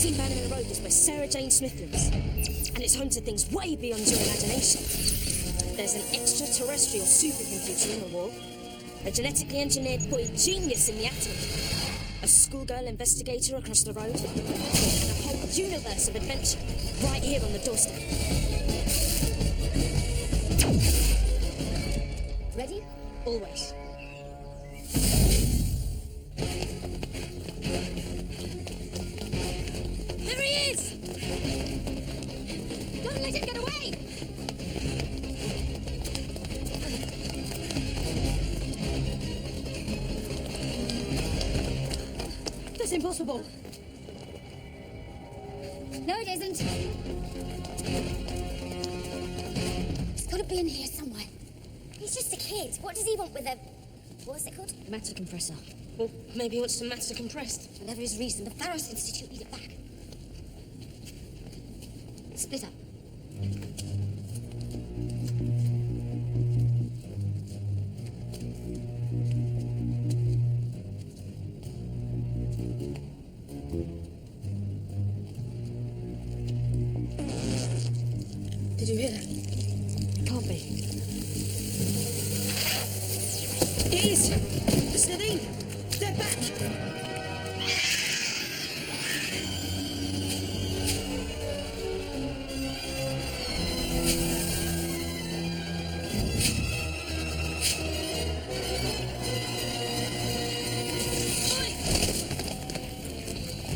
13 Bannerman Road is where Sarah Jane Smith lives. And it's home to things way beyond your imagination. There's an extraterrestrial supercomputer in the wall, a genetically engineered boy genius in the atom, a schoolgirl investigator across the road, and a whole universe of adventure right here on the doorstep. Ready? Always. There he is! Don't let him get away! That's impossible. No, it isn't. He's got to be in here somewhere. He's just a kid. What does he want with a... What's it called? Matter compressor. Well, maybe he wants some matter compressed. Whatever his reason, the Pharos Institute need it back. Split up. Did you hear that? It can't be. It is! It's Nadine! They're back!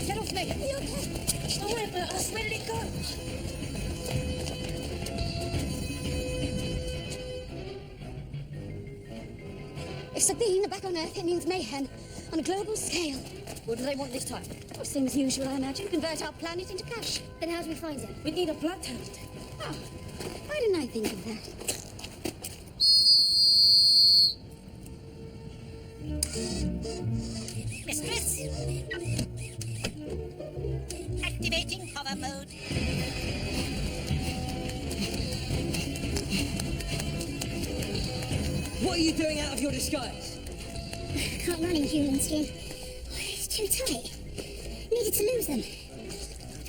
Get off me! Are you okay? I went, but us. Where did it go? If Sabine are back on Earth, it means mayhem on a global scale. What do they want this time? Well, same as usual, I imagine. Convert our planet into cash. Then how do we find him? We need a blood test. Oh, why didn't I think of that? Mistress! Activating hover mode. What are you doing out of your disguise? Can't run in human skin. It's too tight. Needed to lose them.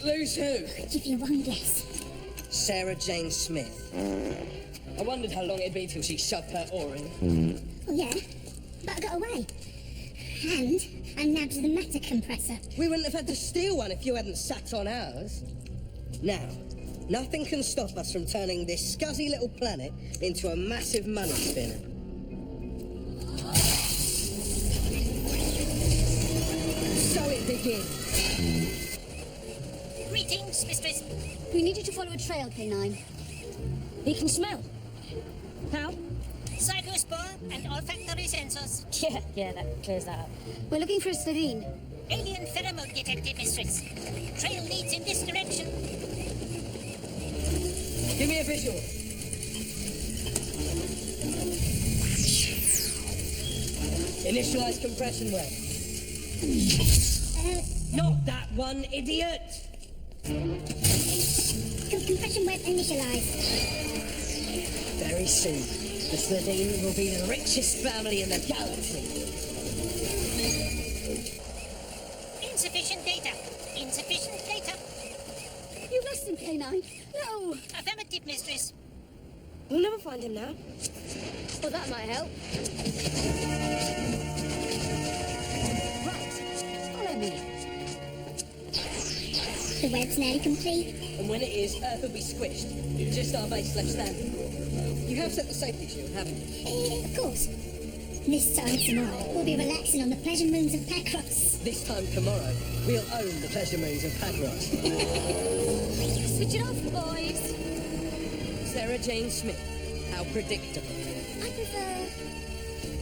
Lose who? Give you one guess. Sarah Jane Smith. I wondered how long it'd be till she shoved her oar in. Oh, yeah? But I got away. And I nabbed the matter compressor. We wouldn't have had to steal one if you hadn't sat on ours. Now, nothing can stop us from turning this scuzzy little planet into a massive money spinner. So it begins. Greetings, Mistress. We need you to follow a trail, K9. He can smell. How? Psychospore and olfactory sensors. Yeah, that clears that up. We're looking for a Slovene. Alien pheromone detected, Mistress. Trail leads in this direction. Give me a visual. Initialize compression web. Not that one, idiot! Compression web initialized. Very soon, the Slovene will be the richest family in the galaxy. Insufficient data. Insufficient data. You've lost him, K9. No! Affirmative, Mistress. We'll never find him now. Well, that might help. Right. Follow me. The web's nearly complete. And when it is, Earth will be squished. Just our base left standing. You have set the safety shield, haven't you? Of course. This time tomorrow, we'll be relaxing on the pleasure moons of Pacros. This time tomorrow, we'll own the pleasure moons of Padros. Switch it off, boys. Sarah Jane Smith. How predictable. I prefer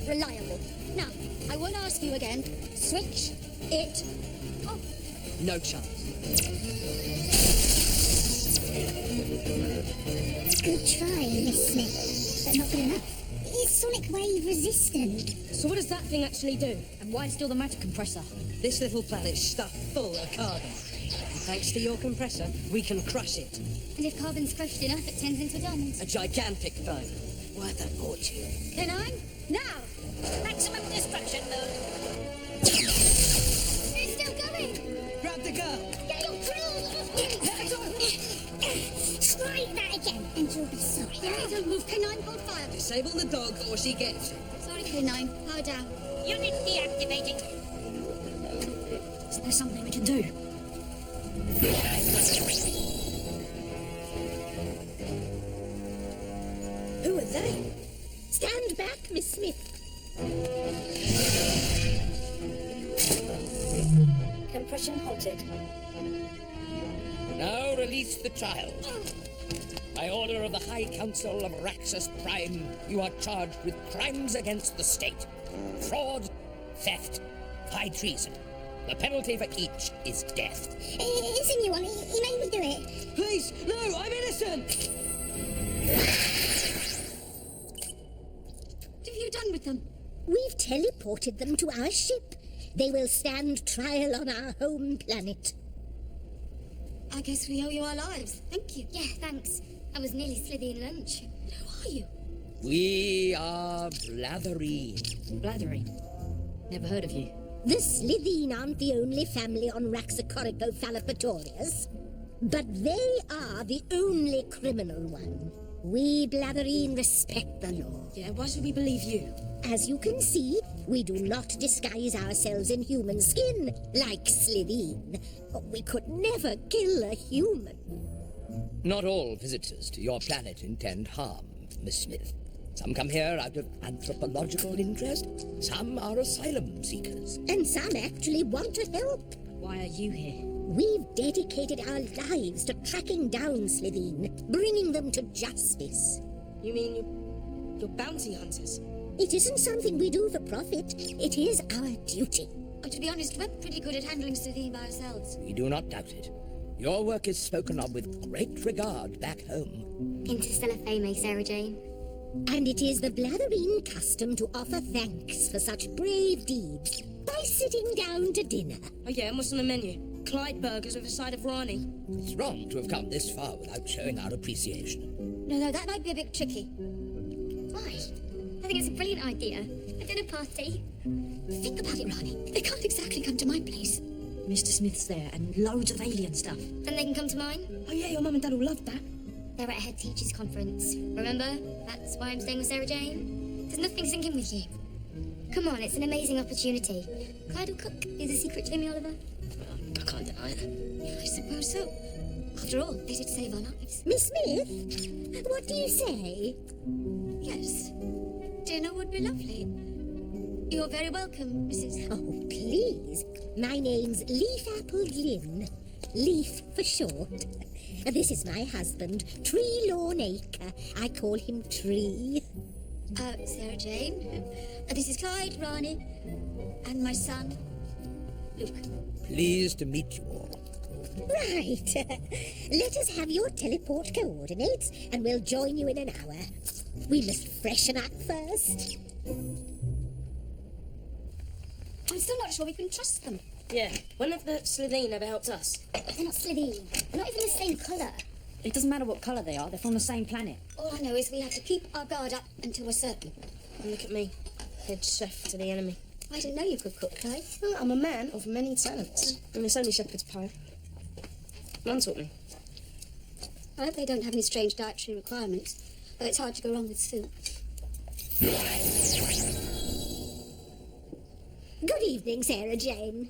reliable. Now, I won't ask you again. Switch it off. No chance. Good try, Miss Smith, but not good enough. It's sonic wave resistant. So what does that thing actually do? And why steal the matter compressor? This little planet's stuffed full of carbon. And thanks to your compressor, we can crush it. And if carbon's crushed enough, it turns into diamonds. A gigantic diamond. Worth a fortune. K9, now! Maximum destruction mode. It's still going! Grab to go. Get your drill off me! Try that again, and you'll be sorry. Don't move, K9, hold fire. Disable the dog or she gets it. Sorry, K9, power down. Unit deactivating. Is there something we can do? Who are they? Stand back, Miss Smith. Compression halted. Now release the child. By order of the High Council of Raxus Prime, you are charged with crimes against the state. Fraud, theft, high treason. The penalty for each is death. It's a new one. He made me do it. Please, no, I'm innocent. What have you done with them? We've teleported them to our ship. They will stand trial on our home planet. I guess we owe you our lives. Thank you. Yeah, thanks. I was nearly slithering lunch. Who are you? We are Blatherine. Blatherine. Never heard of you. The Slitheen aren't the only family on Raxacorico-Phalapatorius, but they are the only criminal one. We Blatherine respect the law. Yeah, why should we believe you? As you can see, we do not disguise ourselves in human skin like Slitheen. We could never kill a human. Not all visitors to your planet intend harm, Miss Smith. Some come here out of anthropological interest. Some are asylum seekers. And some actually want to help. Why are you here? We've dedicated our lives to tracking down Slitheen, bringing them to justice. You mean you're bounty hunters? It isn't something we do for profit. It is our duty. To be honest, we're pretty good at handling Slitheen by ourselves. We do not doubt it. Your work is spoken of with great regard back home. Interstellar fame, Sarah Jane. And it is the Blatherine custom to offer thanks for such brave deeds by sitting down to dinner. Oh yeah, and what's on the menu? Clyde burgers with a side of Rani. It's wrong to have come this far without showing our appreciation. No, that might be a bit tricky. Why? I think it's a brilliant idea. A dinner party. Think about it, Rani. They can't exactly come to my place. Mr. Smith's there and loads of alien stuff. Then they can come to mine. Oh yeah, your mum and dad will love that. They're at a head teachers conference. Remember? That's why I'm staying with Sarah Jane. There's nothing sinking with you. Come on, it's an amazing opportunity. Clyde will cook. Is a secret, Jamie Oliver? I can't deny it. I suppose so. After all, they did save our lives. Miss Smith, what do you say? Yes. Dinner would be lovely. You're very welcome, Mrs. Oh, please. My name's Leaf Apple Glynn. Leaf for short. This is my husband, Tree Lawn Acre. I call him Tree. Sarah Jane. This is Clyde, Rani, and my son, Luke. Pleased to meet you all. Right. Let us have your teleport coordinates, and we'll join you in an hour. We must freshen up first. I'm still not sure we can trust them. Yeah, when have the Slitheen ever helped us? They're not Slitheen. They're not even the same colour. It doesn't matter what colour they are, they're from the same planet. All I know is we have to keep our guard up until we're certain. And look at me, head chef to the enemy. I didn't know you could cook, Clyde. Oh, I'm a man of many talents. And it's only shepherd's pie. None taught me. I hope they don't have any strange dietary requirements, though it's hard to go wrong with soup. Good evening, Sarah Jane.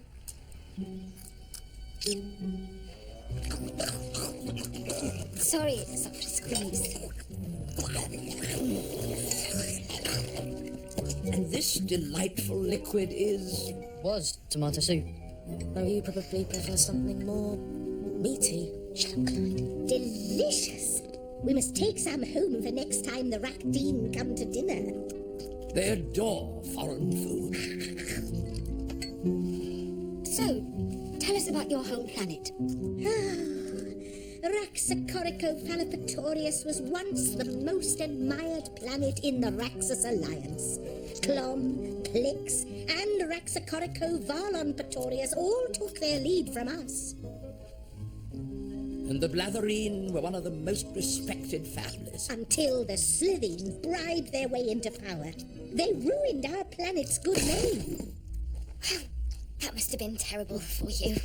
Sorry it's such a squeeze. And this delightful liquid Was tomato soup. Though you probably prefer something more meaty. Delicious. We must take some home for next time the Rakdeen come to dinner. They adore foreign food. So, tell us about your home planet. Raxacorico-Phalapatorius was once the most admired planet in the Raxus Alliance. Clom, Plix, and Raxacorico-Valonpatorius all took their lead from us. And the Blatherine were one of the most respected families. Until the Slitheen bribed their way into power. They ruined our planet's good name. That must have been terrible for you.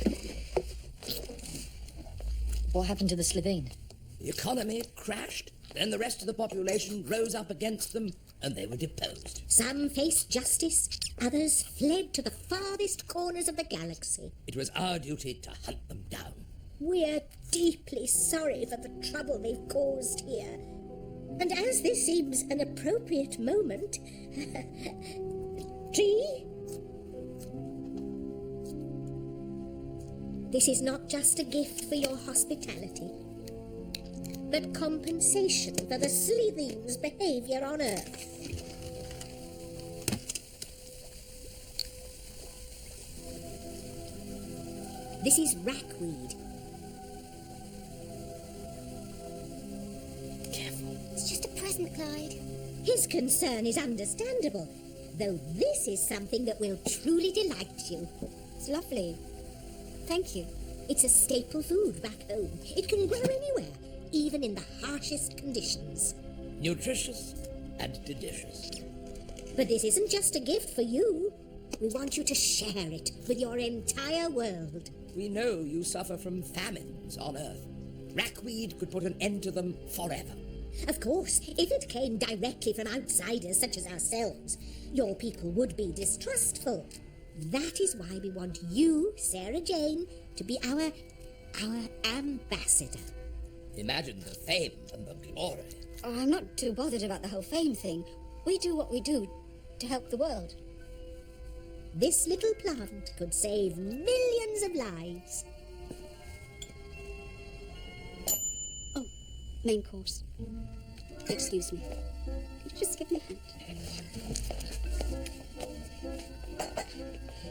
What happened to the Slitheen? The economy crashed, then the rest of the population rose up against them, and they were deposed. Some faced justice, others fled to the farthest corners of the galaxy. It was our duty to hunt them down. We're deeply sorry for the trouble they've caused here. And as this seems an appropriate moment... Tree? This is not just a gift for your hospitality, but compensation for the Slitheen's behavior on Earth. This is rackweed. Careful. It's just a present, Clyde. His concern is understandable, though this is something that will truly delight you. It's lovely. Thank you. It's a staple food back home. It can grow anywhere, even in the harshest conditions. Nutritious and delicious. But this isn't just a gift for you. We want you to share it with your entire world. We know you suffer from famines on Earth. Rackweed could put an end to them forever. Of course, if it came directly from outsiders such as ourselves, your people would be distrustful. That is why we want you, Sarah Jane, to be our ambassador. Imagine the fame and the glory. Oh, I'm not too bothered about the whole fame thing. We do what we do to help the world. This little plant could save millions of lives. Oh, main course. Excuse me. Could you just give me a hand?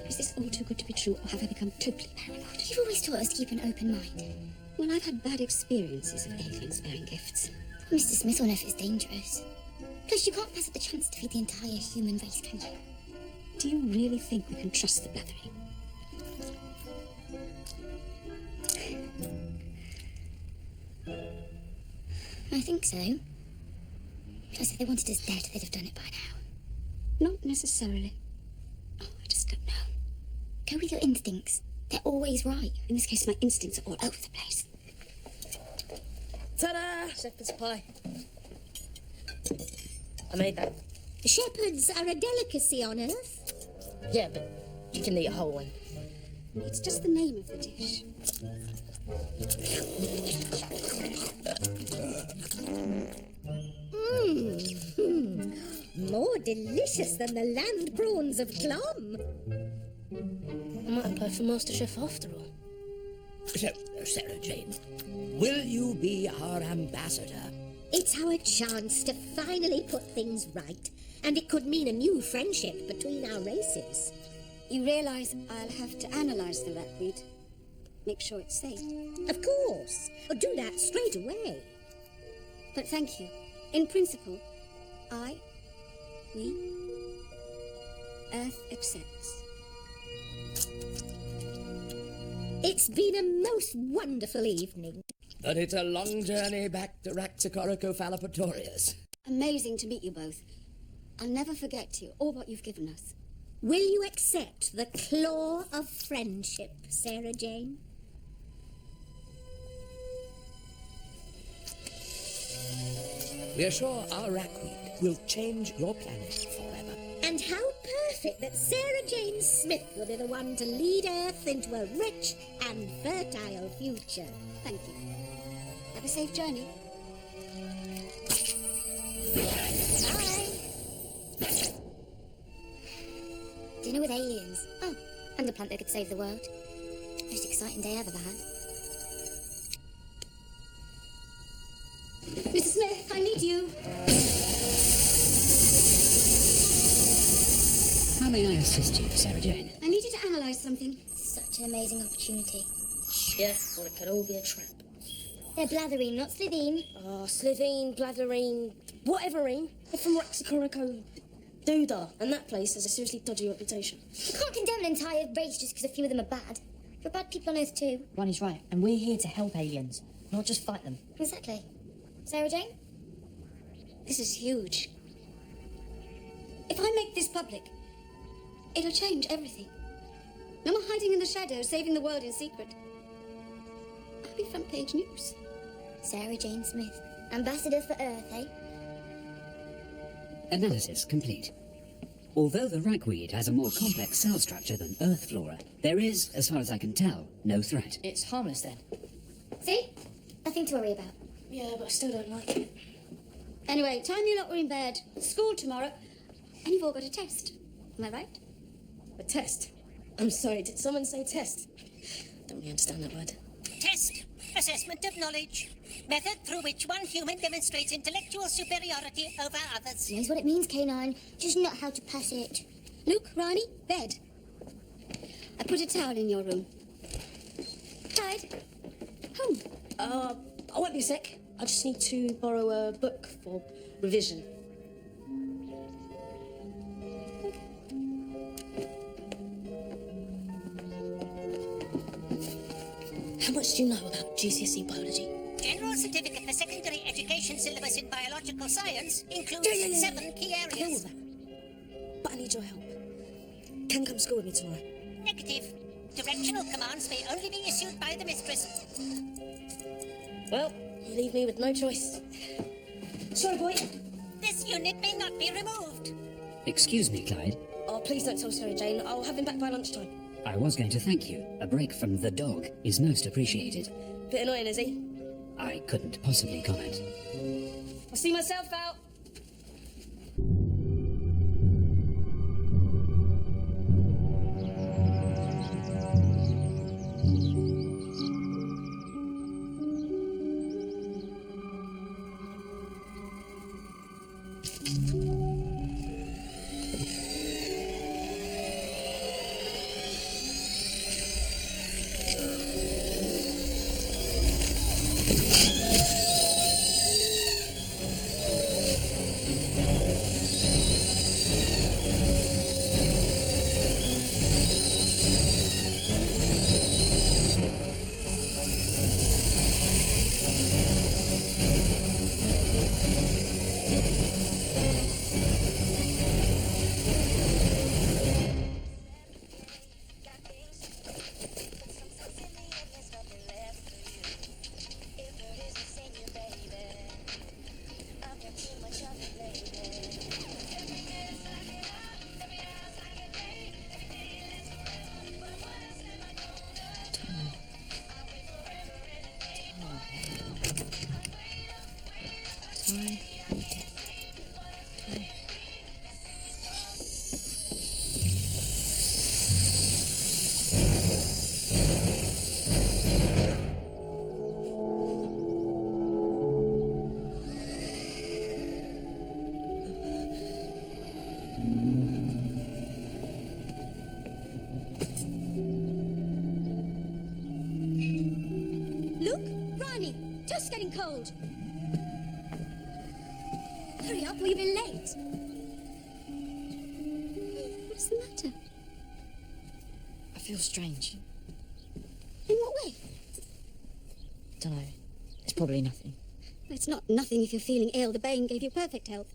Is this all too good to be true, or have I become totally paranoid? You've always taught us to keep an open mind. Well, I've had bad experiences of aliens bearing gifts. Mr. Smith will know if it's dangerous. Plus, you can't pass up the chance to feed the entire human race, can you? Do you really think we can trust the blathering? I think so. Plus, if they wanted us dead, they'd have done it by now. Not necessarily. Oh, I just don't know. Go with your instincts. They're always right. In this case, my instincts are all over the place. Ta-da! Shepherd's pie. I made that. Shepherds are a delicacy on Earth. Yeah, but you can eat a whole one. It's just the name of the dish. More delicious than the land prawns of Clom. I might apply for MasterChef after all. So, Sarah Jane, will you be our ambassador? It's our chance to finally put things right, and it could mean a new friendship between our races. You realise I'll have to analyse the rackweed. Make sure it's safe. Of course. I'll do that straight away. But thank you. In principle, we, Earth accepts. It's been a most wonderful evening. But it's a long journey back to Raxacoricophalopatorius. Amazing to meet you both. I'll never forget you or what you've given us. Will you accept the claw of friendship, Sarah Jane? We're sure our rackweed will change your planet forever. And how perfect that Sarah Jane Smith will be the one to lead Earth into a rich and fertile future. Thank you. Have a safe journey. Bye. Dinner with aliens. Oh, and a plant that could save the world. Most exciting day I've ever had. Mr. Smith, I need you. How may I assist you, Sarah Jane? I need you to analyse something. Such an amazing opportunity. Yeah, or it could all be a trap. They're blatherine, not Slitheen. Oh, Slitheen, Blatherine, whateverine. They're from Raxacorico Doodah, and that place has a seriously dodgy reputation. You can't condemn an entire race just because a few of them are bad. There are bad people on Earth too. Ronnie's right, and we're here to help aliens, not just fight them. Exactly. Sarah Jane? This is huge. If I make this public, it'll change everything. No more hiding in the shadows, saving the world in secret. I'll be front page news. Sarah Jane Smith, ambassador for Earth, eh? Analysis complete. Although the ragweed has a more complex cell structure than Earth flora, there is, as far as I can tell, no threat. It's harmless then. See? Nothing to worry about. Yeah, but I still don't like it. Anyway, time you lot were in bed. School tomorrow. And you've all got a test. Am I right? A test? I'm sorry, did someone say test? Don't really understand that word. Test. Assessment of knowledge. Method through which one human demonstrates intellectual superiority over others. Knows what it means, K9, just not how to pass it. Luke, Ronnie, bed. I put a towel in your room. Clyde, home. I won't be a sec. I just need to borrow a book for revision. How much do you know about GCSE biology? General Certificate for Secondary Education syllabus in biological science includes 7 key I know all areas. that. But I need your help. Can come school with me tomorrow. Negative. Directional commands may only be issued by the mistress. Well, you leave me with no choice. Sorry, boy. This unit may not be removed. Excuse me, Clyde. Oh, please don't tell Sarah Jane. I'll have him back by lunchtime. I was going to thank you. A break from the dog is most appreciated. Bit annoying, is he? I couldn't possibly comment. I'll see myself out. Luke, Ronnie, just getting cold. Hurry up, or you'll be late. What's the matter? I feel strange. In what way? Don't know. It's probably nothing. Well, it's not nothing if you're feeling ill. The Bane gave you perfect health.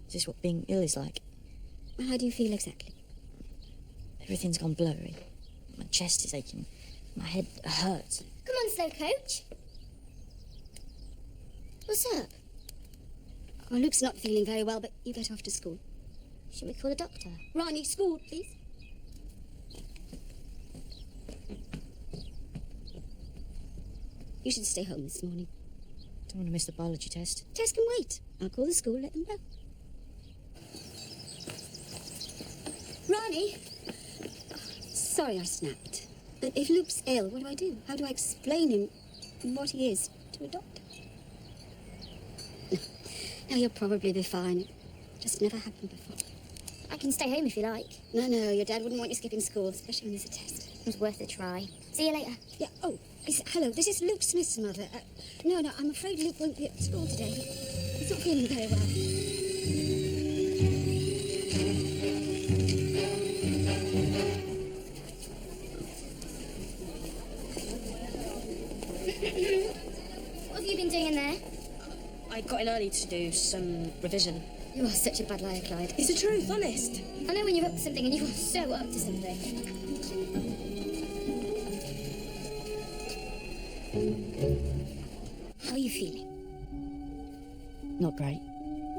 Is this what being ill is like? Well, how do you feel exactly? Everything's gone blurry. My chest is aching. My head hurts. Come on, slow coach. What's up? Oh, Luke's not feeling very well, but you get off to school. Should we call a doctor? Ronnie, school, please. You should stay home this morning. Don't want to miss the biology test. Test can wait. I'll call the school, let them know. Ronnie! Sorry I snapped. But if Luke's ill, what do I do? How do I explain him what he is to a doctor? No, you'll probably be fine. It just never happened before. I can stay home if you like. No, your dad wouldn't want you skipping school, especially when there's a test. It was worth a try. See you later. Yeah, oh, hello, this is Luke Smith's mother. No, I'm afraid Luke won't be at school today. He's not feeling very well. What have you been doing in there? I got in early to do some revision. You are such a bad liar, Clyde. It's the truth, honest. I know when you're up to something and you are so up to something. How are you feeling? Not great.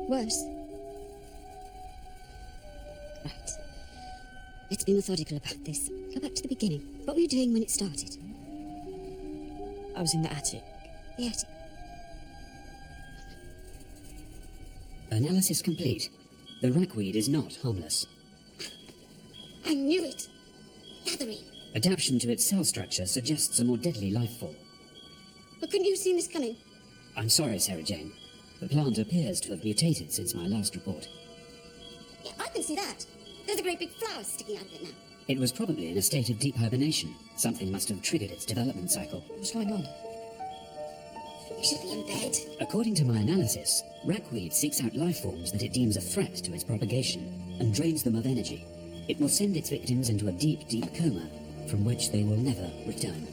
Worse? Right. Let's be methodical about this. Go back to the beginning. What were you doing when it started? I was in the attic. The attic. Analysis complete. The rackweed is not harmless. I knew it! Gathering. Adaptation to its cell structure suggests a more deadly life form. But couldn't you have seen this coming? I'm sorry, Sarah Jane. The plant appears to have mutated since my last report. Yeah, I can see that. There's a great big flower sticking out of it now. It was probably in a state of deep hibernation. Something must have triggered its development cycle. What's going on? You should be in bed. According to my analysis, rackweed seeks out life forms that it deems a threat to its propagation and drains them of energy. It will send its victims into a deep, deep coma from which they will never return.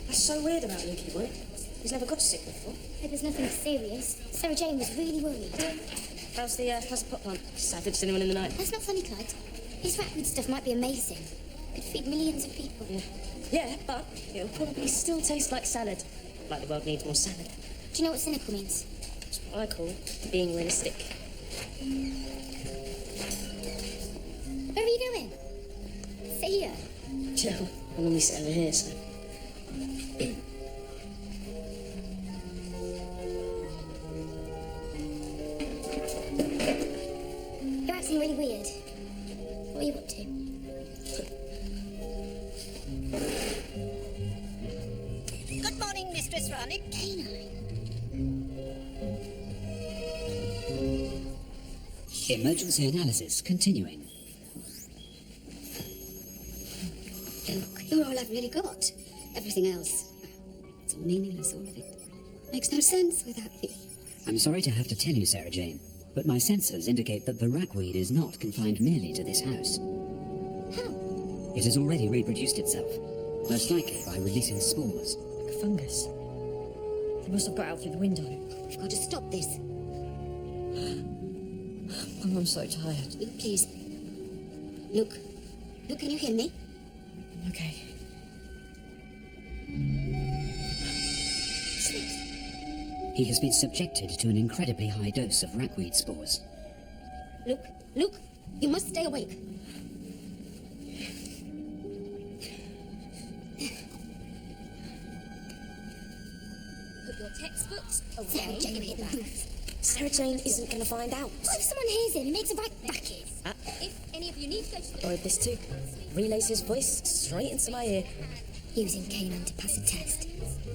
That's so weird about Lucky Boy. He's never got sick before. Hope there's nothing serious. Sarah Jane was really worried. How's the pot plant? Savaged anyone in the night? That's not funny, Clyde. His rackweed stuff might be amazing. Could feed millions of people. Yeah, but it'll probably still taste like salad. Like the world needs more salad. Do you know what cynical means? That's what I call being realistic. Where are you going? Sit here. Chill. I normally sit over here, so... You're acting really weird. What are you up to? Good morning, Mistress Ronick. Emergency analysis continuing. Look, you're all I've really got. Everything else, it's all meaningless, all of it. Makes no sense without you. I'm sorry to have to tell you, Sarah Jane, but my sensors indicate that the rackweed is not confined merely to this house. How? It has already reproduced itself, most likely by releasing spores. Like a fungus. They must have got out through the window. We've got to stop this. I'm so tired. Luke, please. Luke. Luke, can you hear me? Okay. What's this? He has been subjected to an incredibly high dose of rackweed spores. Luke, Luke, you must stay awake. Put your textbooks away. Sarah Jane hit the roof. Sarah Jane isn't going to find out. What if someone hears him? He makes a right racket. If any of you need to go to the... Or this too. Relays his voice straight into my ear. Using canine to pass a test.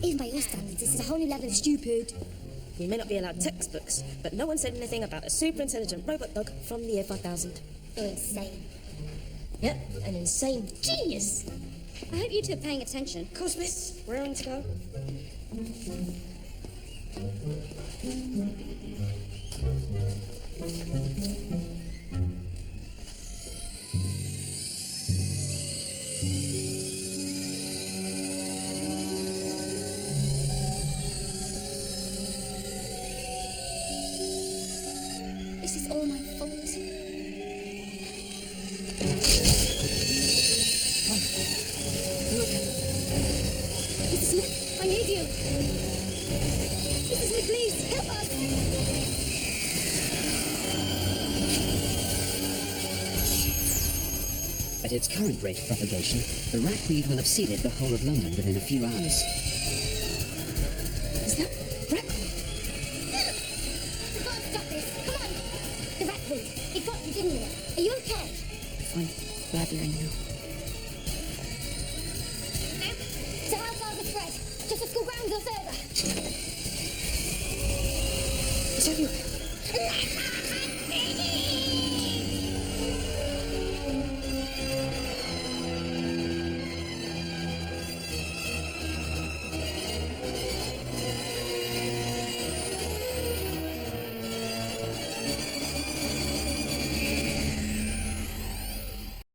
Even by your standards, this is a whole new level of stupid. We may not be allowed textbooks, but no one said anything about a super intelligent robot dog from the year 5000. You're insane. Yep, an insane genius. I hope you two are paying attention. Of course, miss. We're on to go. This is all my fault. Mrs. Smith, I need you. Mrs. Smith, please, help us. At its current rate of propagation, the rackweed will have seeded the whole of London within a few hours. Is that rackweed? We can't stop this. Come on. The rackweed. It got you, didn't it? Are you okay? Fine. Glad you're in now. So how far the spread? Just a school grounds or further? It's everywhere.